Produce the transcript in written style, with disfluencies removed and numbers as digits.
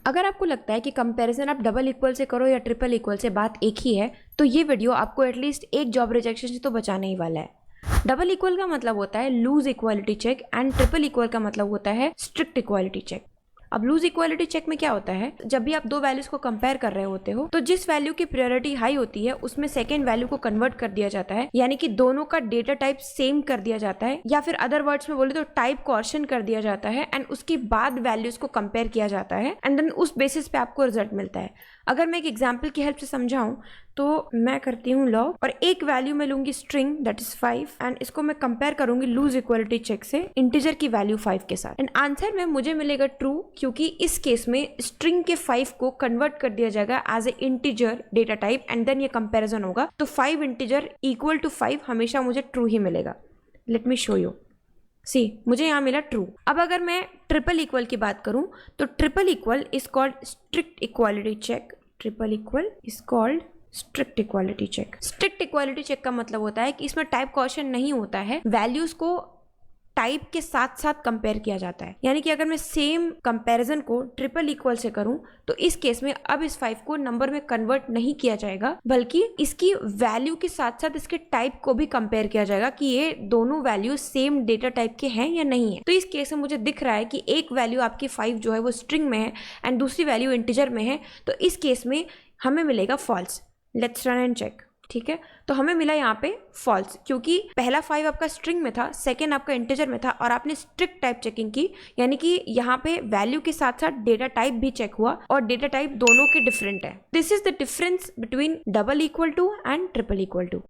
अगर आपको लगता है कि कंपैरिजन आप डबल इक्वल से करो या ट्रिपल इक्वल से, बात एक ही है, तो ये वीडियो आपको एटलीस्ट एक जॉब रिजेक्शन से तो बचाने ही वाला है। डबल इक्वल का मतलब होता है loose equality check and triple equal का मतलब होता है स्ट्रिक्ट इक्वालिटी चेक। अब लूज इक्वालिटी चेक में क्या होता है, जब भी आप दो वैल्यूज को कंपेयर कर रहे होते हो तो जिस वैल्यू की प्रायोरिटी हाई होती है उसमें सेकंड वैल्यू को कन्वर्ट कर दिया जाता है, यानी कि दोनों का डेटा टाइप सेम कर दिया जाता है, या फिर अदर वर्ड्स में बोले तो टाइप क्वेश्चन कर दिया जाता है एंड उसके बाद वैल्यूज को कंपेयर किया जाता है एंड देन उस बेसिस पे आपको रिजल्ट मिलता है। अगर मैं एक एग्जाम्पल की हेल्प से समझाऊं तो मैं करती हूँ लॉग और एक वैल्यू में लूंगी स्ट्रिंग दैट इज 5 एंड इसको मैं कंपेयर करूंगी लूज इक्वालिटी चेक से इंटीजर की वैल्यू 5 के साथ एंड आंसर में मुझे मिलेगा ट्रू, क्योंकि इस केस में स्ट्रिंग के 5 को कन्वर्ट कर दिया जाएगा as a integer data type and then ये कंपेरिजन होगा, तो 5 इंटीजर इक्वल टू 5 हमेशा मुझे ट्रू ही मिलेगा। Let me show you. मुझे यहाँ मिला ट्रू। अब अगर मैं ट्रिपल इक्वल की बात करूं तो triple equal is called strict equality check. Triple equal is called strict equality check. Strict equality check का मतलब होता है कि इसमें टाइप क्वेश्चन नहीं होता है, वैल्यूज को टाइप के साथ साथ कंपेयर किया जाता है। यानी कि अगर मैं सेम कंपैरिजन को ट्रिपल इक्वल से करूं तो इस केस में अब इस 5 को नंबर में कन्वर्ट नहीं किया जाएगा, बल्कि इसकी वैल्यू के साथ साथ इसके टाइप को भी कंपेयर किया जाएगा कि ये दोनों वैल्यू सेम डेटा टाइप के हैं या नहीं है। तो इस केस में मुझे दिख रहा है कि एक वैल्यू आपकी 5 जो है वो स्ट्रिंग में है एंड दूसरी वैल्यू इंटीजर में है, तो इस केस में हमें मिलेगा false. Let's run and check. ठीक है, तो हमें मिला यहाँ पे फॉल्स, क्योंकि पहला 5 आपका स्ट्रिंग में था, सेकेंड आपका इंटीजर में था और आपने स्ट्रिक्ट टाइप चेकिंग की, यानी कि यहाँ पे वैल्यू के साथ साथ डेटा टाइप भी चेक हुआ और डेटा टाइप दोनों के डिफरेंट है। This is the difference between double equal to and triple equal to.